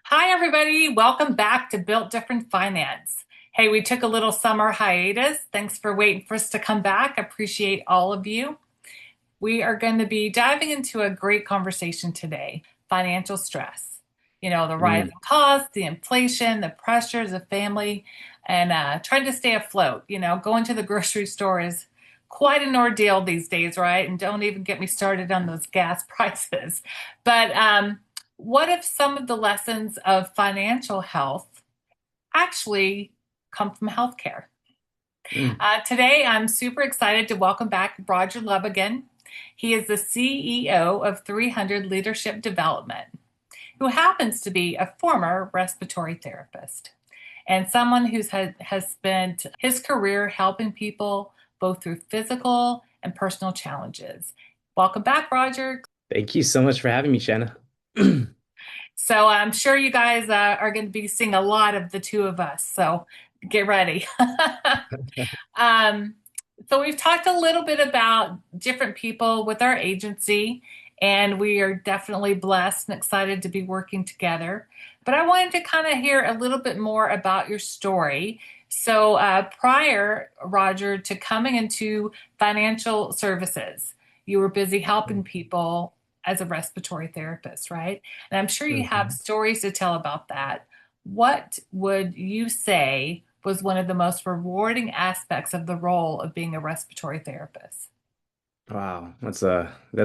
Hi, everybody. Welcome back to Built Different Finance. Hey, we took a little summer hiatus. Thanks for waiting for us to come back. Appreciate all of you. We are going to be diving into a great conversation today: financial stress. The Mm, rising costs, the inflation, the pressures of family, and trying to stay afloat. Going to the grocery store is quite an ordeal these days, right? And don't even get me started on those gas prices. But what if some of the lessons of financial health actually come from healthcare? mm. Today, I'm super excited to welcome back Roger Love again. He is the CEO of 300 Leadership Development, who happens to be a former respiratory therapist and someone has spent his career helping people both through physical and personal challenges. Welcome back, Roger. Thank you so much for having me, Shanna. So I'm sure you guys are going to be seeing a lot of the two of us. So get ready. Um, so we've talked a little bit about different people with our agency, and we are definitely blessed and excited to be working together. But I wanted to kind of hear a little bit more about your story. So prior, Roger, to coming into financial services, you were busy helping people as a respiratory therapist, right? And I'm sure you have Mhm. stories to tell about that. What would you say was one of the most rewarding aspects of the role of being a respiratory therapist? Wow, that's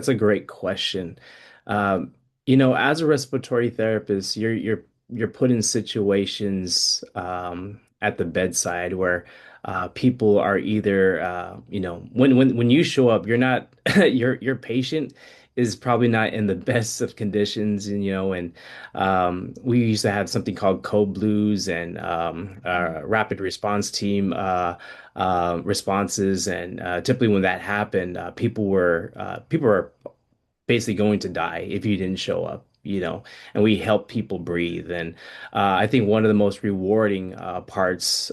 a great question. Um, as a respiratory therapist, you're put in situations at the bedside where people are either when you show up, you're not your patient is probably not in the best of conditions, and we used to have something called code blues and rapid response team. Responses. And typically, when that happened, people were basically going to die if you didn't show up. And we help people breathe. And I think one of the most rewarding parts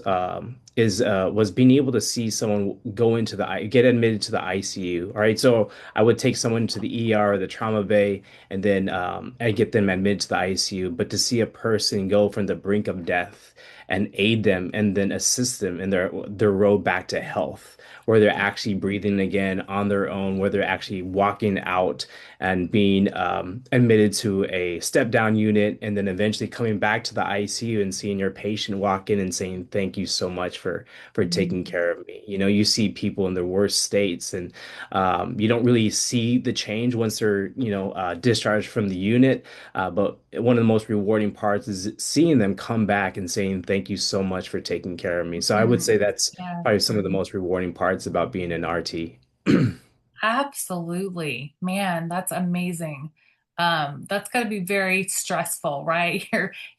is was being able to see someone get admitted to the ICU. All right, so I would take someone to the ER or the trauma bay, and then I get them admitted to the ICU. But to see a person go from the brink of death and aid them and then assist them in their road back to health, where they're actually breathing again on their own, where they're actually walking out and being admitted to a step down unit, and then eventually coming back to the ICU and seeing your patient walk in and saying, "Thank you so much for taking care of me." You see people in their worst states, and you don't really see the change once they're discharged from the unit. But one of the most rewarding parts is seeing them come back and saying, "Thank you so much for taking care of me." So I would Mm, say that's yeah. probably some of the most rewarding parts about being an RT. Absolutely. Man, that's amazing. That's got to be very stressful, right?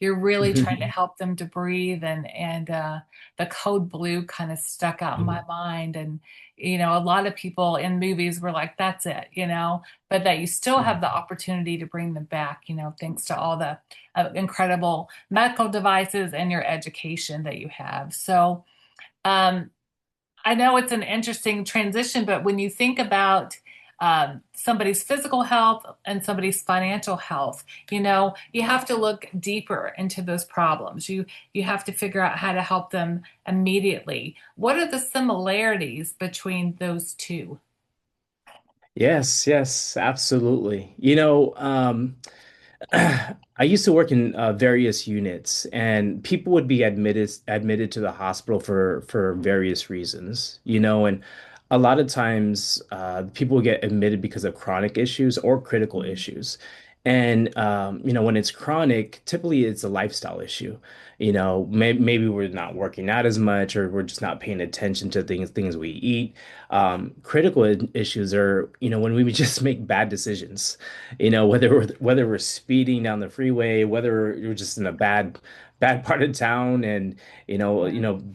You're really trying to help them to breathe and the code blue kind of stuck out in my mind. And a lot of people in movies were like, that's it, but that you still have the opportunity to bring them back, thanks to all the incredible medical devices and your education that you have. So, um, I know it's an interesting transition, but when you think about somebody's physical health and somebody's financial health, you have to look deeper into those problems. You have to figure out how to help them immediately. What are the similarities between those two? Yes, yes, absolutely. I used to work in various units, and people would be admitted to the hospital for various reasons, and a lot of times people get admitted because of chronic issues or critical issues. And when it's chronic, typically it's a lifestyle issue. Maybe we're not working out as much, or we're just not paying attention to things we eat. Critical issues are, when we just make bad decisions, whether we're speeding down the freeway, whether you're just in a bad part of town, and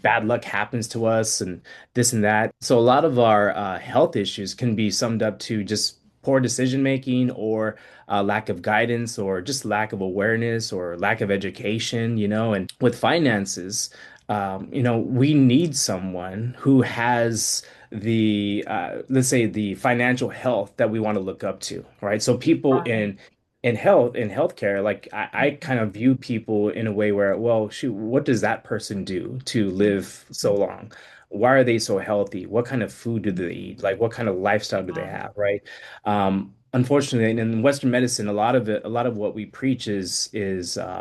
bad luck happens to us and this and that. So a lot of our health issues can be summed up to just poor decision making, or lack of guidance, or just lack of awareness, or lack of education. And with finances, we need someone who has let's say, the financial health that we want to look up to, right? So people Right. in healthcare, like I kind of view people in a way where, well, shoot, what does that person do to live so long? Why are they so healthy? What kind of food do they eat? Like, what kind of lifestyle do they have, right? Unfortunately, in Western medicine, a lot of what we preach is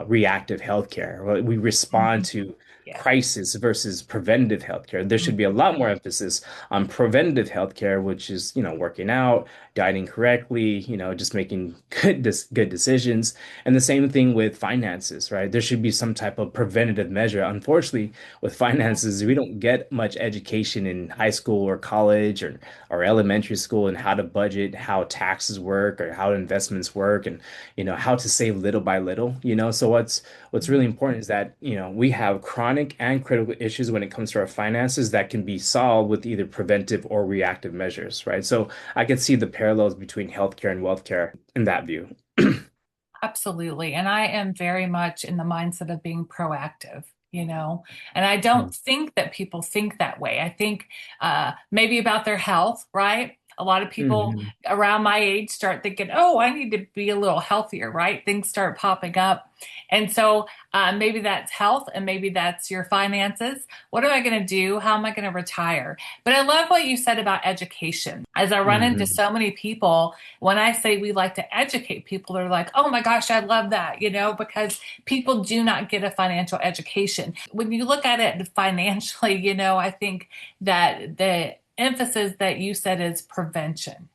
reactive healthcare. We respond Mhm. to Yeah. crisis versus preventative healthcare. There should be a lot more emphasis on preventative healthcare, which is, working out, dieting correctly, just making good decisions. And the same thing with finances, right? There should be some type of preventative measure. Unfortunately, with finances, we don't get much education in high school or college or elementary school and how to budget, how taxes work, or how investments work, and how to save little by little. So what's really important is that, we have chronic and critical issues when it comes to our finances that can be solved with either preventive or reactive measures, right? So I can see the parallels between healthcare and wealthcare in that view. Absolutely. And I am very much in the mindset of being proactive, and I don't think that people think that way. I think maybe about their health, right? A lot of people Mm-hmm. around my age start thinking, oh, I need to be a little healthier, right? Things start popping up. And so maybe that's health and maybe that's your finances. What am I going to do? How am I going to retire? But I love what you said about education. As I run into Hmm. so many people, when I say we like to educate people, they're like, oh my gosh, I love that, because people do not get a financial education. When you look at it financially, I think that the emphasis that you said is prevention.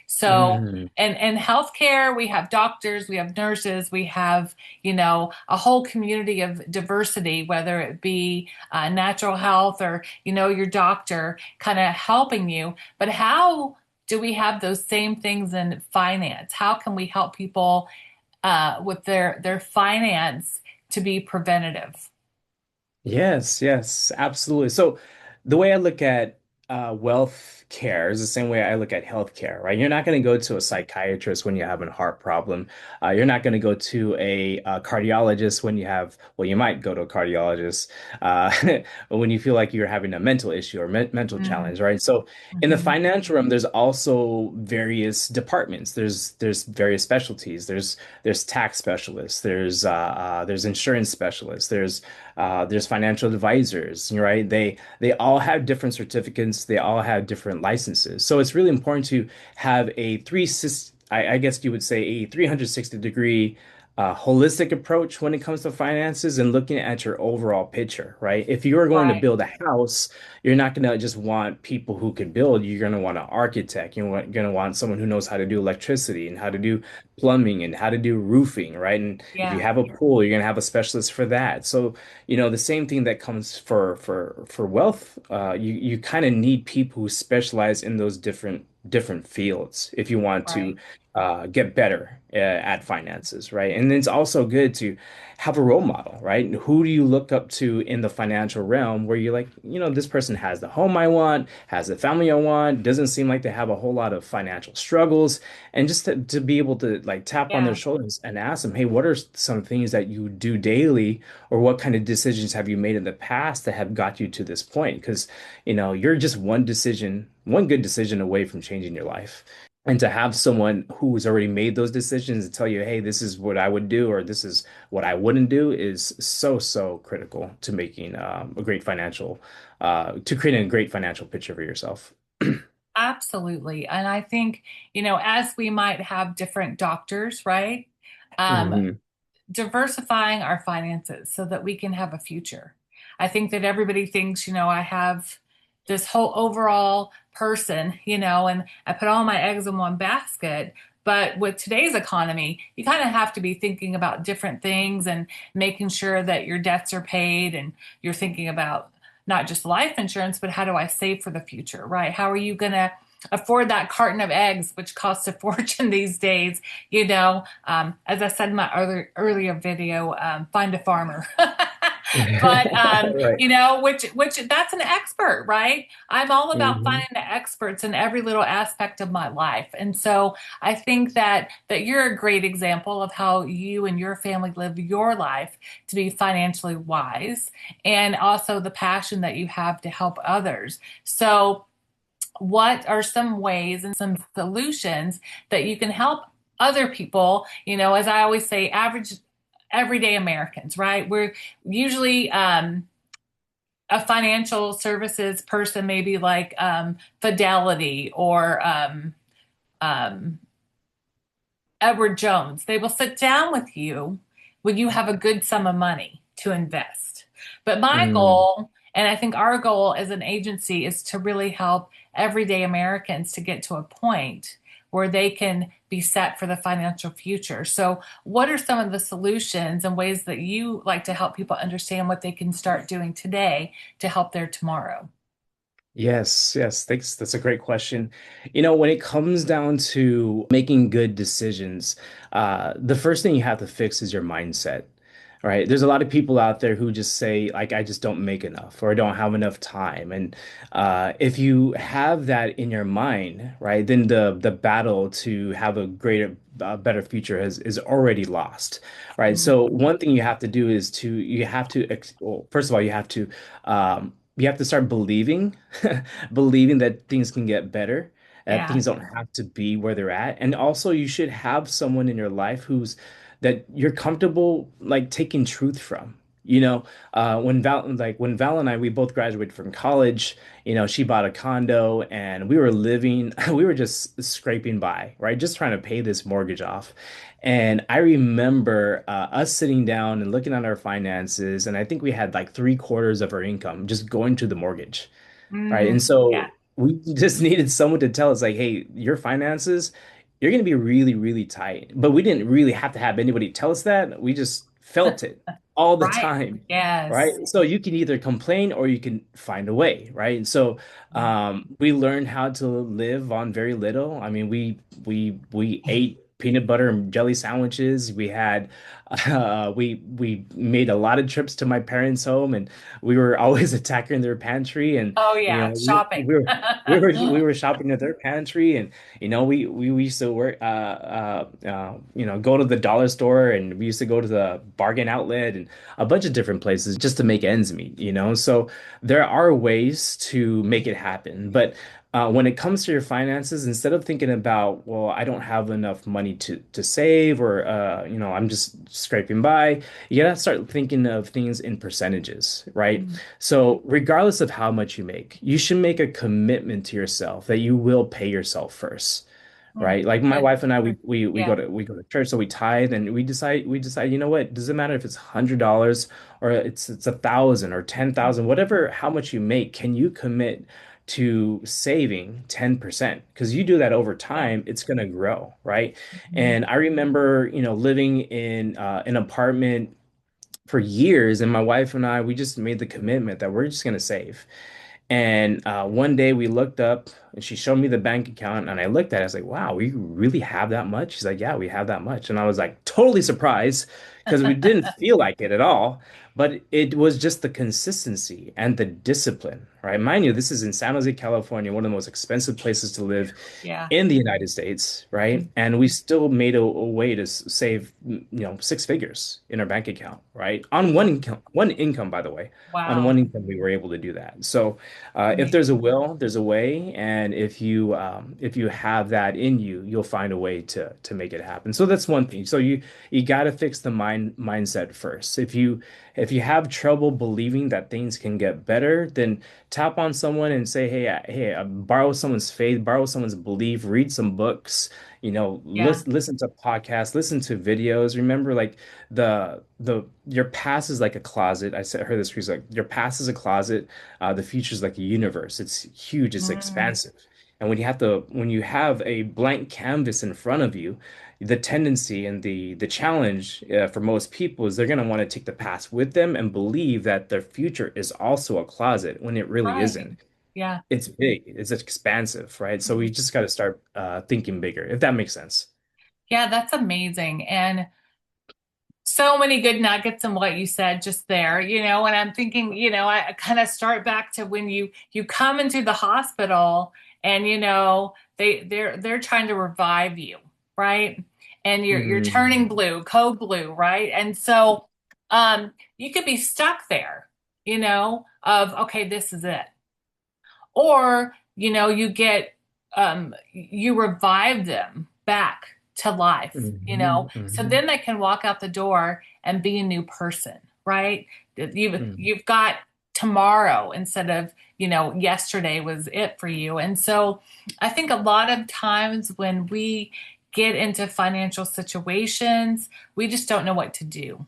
So, Hmm. and healthcare, we have doctors, we have nurses, we have, a whole community of diversity, whether it be natural health or, your doctor kind of helping you. But how do we have those same things in finance? How can we help people with their finance to be preventative? Yes, yes, absolutely. So the way I look at wealth care is the same way I look at health care, right? You're not going to go to a psychiatrist when you have a heart problem. You're not going to go to a cardiologist when well, you might go to a cardiologist uh, when you feel like you're having a mental issue or mental Mm-hmm. challenge, right? So in the Mm-hmm. financial realm, there's also various departments. There's various specialties. There's tax specialists. There's insurance specialists. There's financial advisors, right? They all have different certificates. They all have different licenses. So it's really important to have I guess you would say a 360-degree holistic approach when it comes to finances and looking at your overall picture, right? If you're going to Right. build a house, you're not going to just want people who can build. You're going to want an architect. You're going to want someone who knows how to do electricity and how to do plumbing and how to do roofing, right? And if you Yeah. have a pool, you're going to have a specialist for that. So the same thing that comes for wealth, you kind of need people who specialize in those different fields if you want to Right. get better at finances, right? And it's also good to have a role model, right? Who do you look up to in the financial realm where you're like, this person has the home I want, has the family I want, doesn't seem like they have a whole lot of financial struggles, and just to be able to like tap on their Yeah. shoulders and ask them, hey, what are some things that you do daily, or what kind of decisions have you made in the past that have got you to this point? Because, you're just one good decision away from changing your life. And to have someone who's already made those decisions and tell you, hey, this is what I would do, or this is what I wouldn't do, is so critical to making to creating a great financial picture for yourself. Absolutely. And I think, as we might have different doctors, right? Um, Hmm. Diversifying our finances so that we can have a future. I think that everybody thinks, I have this whole overall person, and I put all my eggs in one basket. But with today's economy, you kind of have to be thinking about different things and making sure that your debts are paid and you're thinking about not just life insurance, but how do I save for the future, right? How are you going to afford that carton of eggs, which costs a fortune these days? As I said in my earlier video, find a farmer. But Right. which that's an expert, right? I'm all about Hmm. finding the experts in every little aspect of my life. And so I think that you're a great example of how you and your family live your life to be financially wise, and also the passion that you have to help others. So what are some ways and some solutions that you can help other people, as I always say, average everyday Americans, right? We're usually a financial services person, maybe like Fidelity or um, Edward Jones. They will sit down with you when you have a good sum of money to invest. But my Mm. goal, and I think our goal as an agency, is to really help everyday Americans to get to a point where they can be set for the financial future. So, what are some of the solutions and ways that you like to help people understand what they can start doing today to help their tomorrow? Yes, yes, thanks. That's a great question. When it comes down to making good decisions, the first thing you have to fix is your mindset, right? There's a lot of people out there who just say, like, I just don't make enough or I don't have enough time. And if you have that in your mind, right, then the battle to have a greater, better future is already lost, right? Mm. So one thing you have to do is you have to, well, first of all, you have to start believing, believing that things can get better, that Yeah. things don't have to be where they're at. And also you should have someone in your life that you're comfortable like taking truth from. When Val and I, we both graduated from college, she bought a condo and we were living, we were just scraping by, right? Just trying to pay this mortgage off. And I remember us sitting down and looking at our finances, and I think we had like three-quarters of our income just going to the mortgage, right? Mm, And yeah. so we just needed someone to tell us, like, hey, your finances, you're going to be really, really tight. But we didn't really have to have anybody tell us that. We just felt it all the Right. time, right? Yes. So you can either complain or you can find a way, right? And so we learned how to live on very little. I mean, we ate peanut butter and jelly sandwiches. We made a lot of trips to my parents' home, and we were always attacking their pantry. And Oh you yeah, know, shopping. we were shopping at their pantry, and we used to work go to the dollar store, and we used to go to the bargain outlet and a bunch of different places just to make ends meet. So there are ways to make it happen, but when it comes to your finances, instead of thinking about, well, I don't have enough money to save, or I'm just scraping by, you gotta start thinking of things in percentages, right? Mm, So regardless of how much you make, you should make a commitment to yourself that you will pay yourself first. mm. Right? Like my Good. wife and I, we Yeah. go to church, so we tithe, and we decide, you know what? Doesn't matter if it's $100 or it's 1,000 or 10,000, whatever, how much you make, can you commit to saving 10%? Because you do that over Yeah. time, it's gonna grow, right? Mm. And I remember, living in an apartment for years, and my wife and I, we just made the commitment that we're just gonna save. And one day we looked up and she showed me the bank account and I looked at it. I was like, wow, we really have that much? She's like, yeah, we have that much. And I was like, totally surprised because we didn't feel like it at all. But it was just the consistency and the discipline, right? Mind you, this is in San Jose, California, one of the most expensive places to live Yeah. in the United States, right? Mm. And we still made a way to save, six figures in our bank account, right? On one income, by the way, on Wow. one income, we were able to do that. So, if there's a Amazing. will, there's a way, and if you have that in you, you'll find a way to make it happen. So that's one thing. So you got to fix the mindset first. If you have trouble believing that things can get better, then tap on someone and say, hey, borrow someone's faith, borrow someone's belief, read some books, Yeah. listen to podcasts, listen to videos. Remember, like your past is like a closet. I heard this recently. Like, your past is a closet. The future is like a universe. It's huge. It's Mm, expansive. And when you have a blank canvas in front of you, the tendency and the challenge for most people is they're going to want to take the past with them and believe that their future is also a closet when it really right. isn't. Yeah. It's big, it's expansive, right? So we Mm. just got to start thinking bigger, if that makes sense. Yeah, that's amazing. And so many good nuggets in what you said just there, and I'm thinking, I kind of start back to when you come into the hospital and they're trying to revive you, right? And you're turning Mm, blue, code blue, right? And so you could be stuck there, of okay, this is it. Or, you revive them back to life, so Hmm. then they can walk out the door and be a new person, right? You've got tomorrow instead of, yesterday was it for you. And so I think a lot of times when we get into financial situations, we just don't know what to do.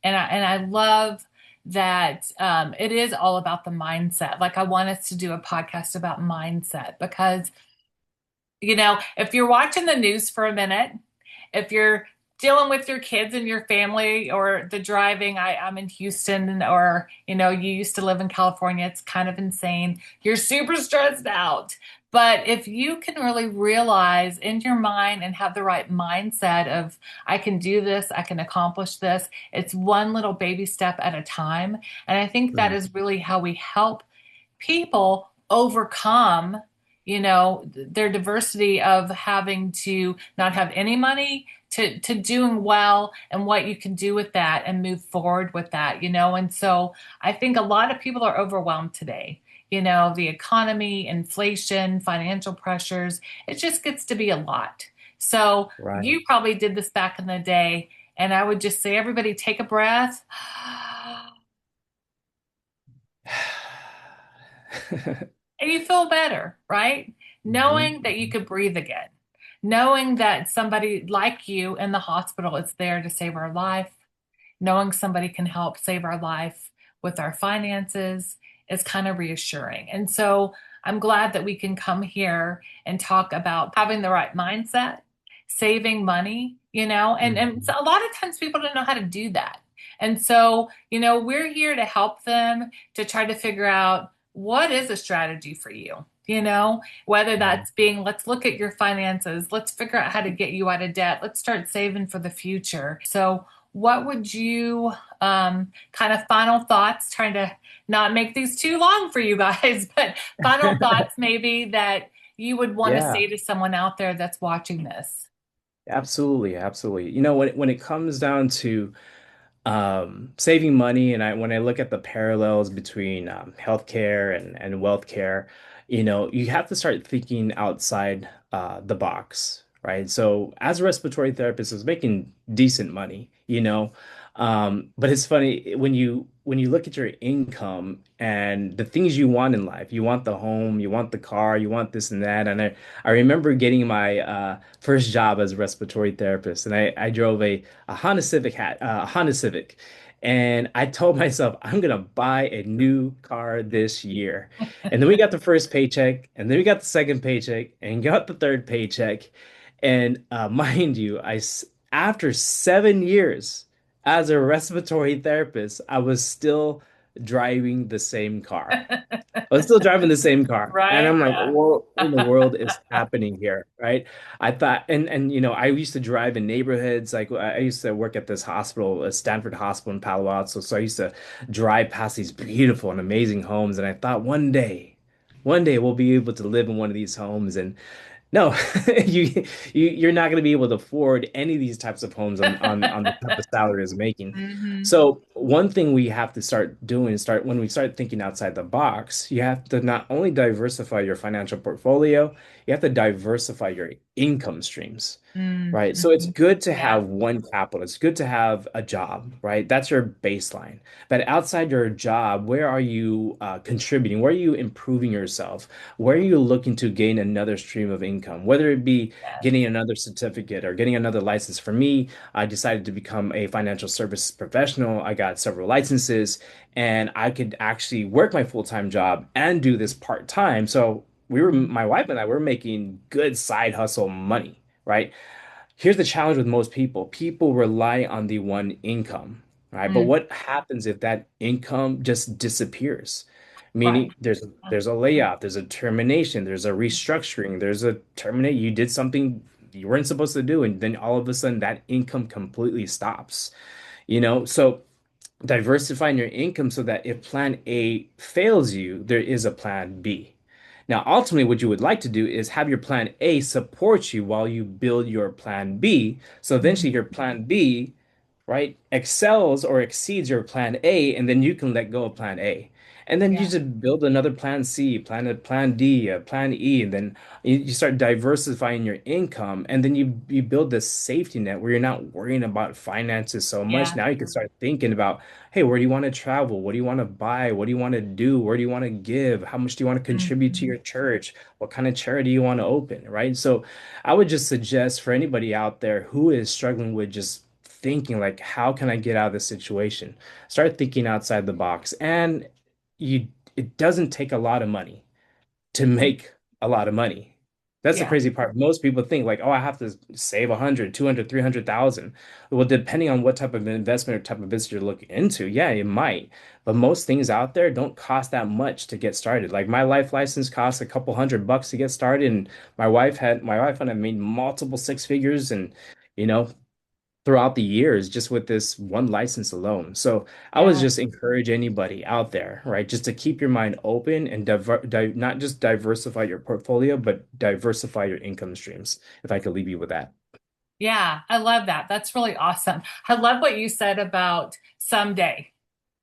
And I love that it is all about the mindset. Like I want us to do a podcast about mindset because, if you're watching the news for a minute, if you're dealing with your kids and your family or the driving, I'm in Houston, or you used to live in California, it's kind of insane. You're super stressed out. But if you can really realize in your mind and have the right mindset of, I can do this, I can accomplish this, it's one little baby step at a time. And I think that is really how we help people overcome, their diversity of having to not have any money to doing well, and what you can do with that and move forward with that. And so I think a lot of people are overwhelmed today. The economy, inflation, financial pressures, it just gets to be a lot. So Right. you probably did this back in the day, and I would just say, everybody take a breath. And you feel better, right? Hmm. Knowing that you could breathe again, knowing that somebody like you in the hospital is there to save our life, knowing somebody can help save our life with our finances is kind of reassuring. And so I'm glad that we can come here and talk about having the right mindset, saving money, and Hmm. so a lot of times people don't know how to do that. And so, we're here to help them to try to figure out what is a strategy for you. Whether that's being, let's look at your finances, let's figure out how to get you out of debt, let's start saving for the future. So, what would you, kind of final thoughts, trying to not make these too long for you guys, but final thoughts maybe that you would want to Yeah. say to someone out there that's watching this? Absolutely, absolutely. When it comes down to saving money, and when I look at the parallels between healthcare and wealth care, you have to start thinking outside the box, right? So as a respiratory therapist, I was making decent money, but it's funny when you look at your income and the things you want in life, you want the home, you want the car, you want this and that. And I remember getting my first job as a respiratory therapist, and I drove a Honda Civic. And I told myself, I'm gonna buy a new car this year. And then we got the first paycheck, and then we got the second paycheck, and got the third paycheck. And mind you, after 7 years as a respiratory therapist, I was still driving the same car. I was still driving the same car. And Right? I'm like, Yeah. what in the world is happening here? Right. I thought, and I used to drive in neighborhoods. Like I used to work at this hospital, Stanford Hospital in Palo Alto. So I used to drive past these beautiful and amazing homes. And I thought one day we'll be able to live in one of these homes. And no, you're not going to be able to afford any of these types of homes on the type of salary is making. Hmm. So one thing we have to start doing is start when we start thinking outside the box, you have to not only diversify your financial portfolio, you have to diversify your income streams. Right. So it's Hmm. good to Yeah. have one capital. It's good to have a job, right? That's your baseline. But outside your job, where are you contributing? Where are you improving yourself? Where are you looking to gain another stream of income? Whether it be Yes. getting another certificate or getting another license. For me, I decided to become a financial services professional. I got several licenses, and I could actually work my full-time job and do this part-time. So my wife and I were making good side hustle money, right? Here's the challenge with most people. People rely on the one income, right? But Mm. what happens if that income just disappears? Right. Meaning there's a layoff, there's a termination, there's a restructuring, there's a terminate. You did something you weren't supposed to do, and then all of a sudden that income completely stops. So diversifying your income so that if plan A fails you, there is a plan B. Now, ultimately, what you would like to do is have your plan A support you while you build your plan B. So eventually, Mhm. your plan B, right, excels or exceeds your plan A, and then you can let go of plan A. And then you Yeah. just build another plan C, plan D, plan E, and then you start diversifying your income, and then you build this safety net where you're not worrying about finances so much. Yeah. Now you can start thinking about, hey, where do you want to travel? What do you want to buy? What do you want to do? Where do you want to give? How much do you want to contribute to Mhm. your church? What kind of charity you want to open, right? So I would just suggest for anybody out there who is struggling with just thinking like, how can I get out of this situation? Start thinking outside the box. And you it doesn't take a lot of money to make a lot of money. That's the Yeah. crazy part. Most people think like, oh, I have to save 100, 200, 300,000. Well, depending on what type of investment or type of business you're looking into, yeah, it might. But most things out there don't cost that much to get started. Like my life license costs a couple $100 to get started, and my wife and I made multiple six figures, and you know, throughout the years just with this one license alone. So I would Yeah. just encourage anybody out there, right, just to keep your mind open and not just diversify your portfolio, but diversify your income streams. If I could leave you with that. Yeah, I love that. That's really awesome. I love what you said about someday,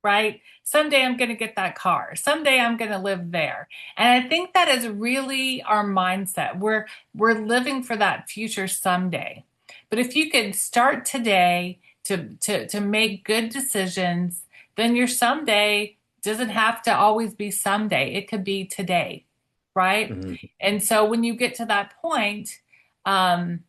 right? Someday I'm going to get that car. Someday I'm going to live there. And I think that is really our mindset. We're living for that future someday. But if you could start today to make good decisions, then your someday doesn't have to always be someday. It could be today, right? Mhm. And so when you get to that point, um,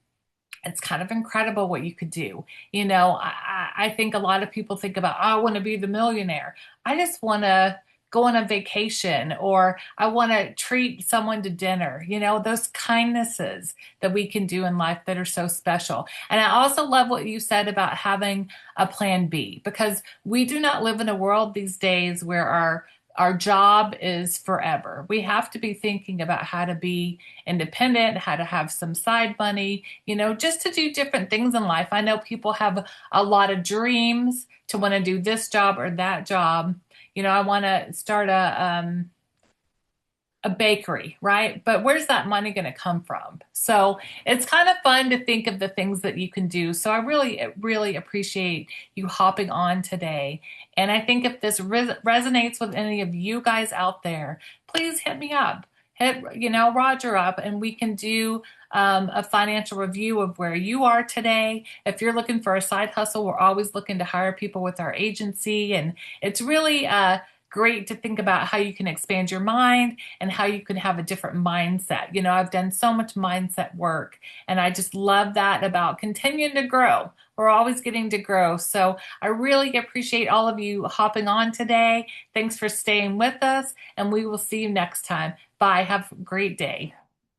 it's kind of incredible what you could do. I think a lot of people think about, oh, I want to be the millionaire. I just want to go on a vacation, or I want to treat someone to dinner, those kindnesses that we can do in life that are so special. And I also love what you said about having a plan B, because we do not live in a world these days where our job is forever. We have to be thinking about how to be independent, how to have some side money, just to do different things in life. I know people have a lot of dreams to want to do this job or that job. I want to start a bakery, right? But where's that money going to come from? So it's kind of fun to think of the things that you can do. So I really appreciate you hopping on today. And I think if this resonates with any of you guys out there, please hit me up. Hit, Roger up, and we can do a financial review of where you are today. If you're looking for a side hustle, we're always looking to hire people with our agency. And it's really great to think about how you can expand your mind and how you can have a different mindset. I've done so much mindset work, and I just love that about continuing to grow. We're always getting to grow. So I really appreciate all of you hopping on today. Thanks for staying with us, and we will see you next time. Bye. Have a great day.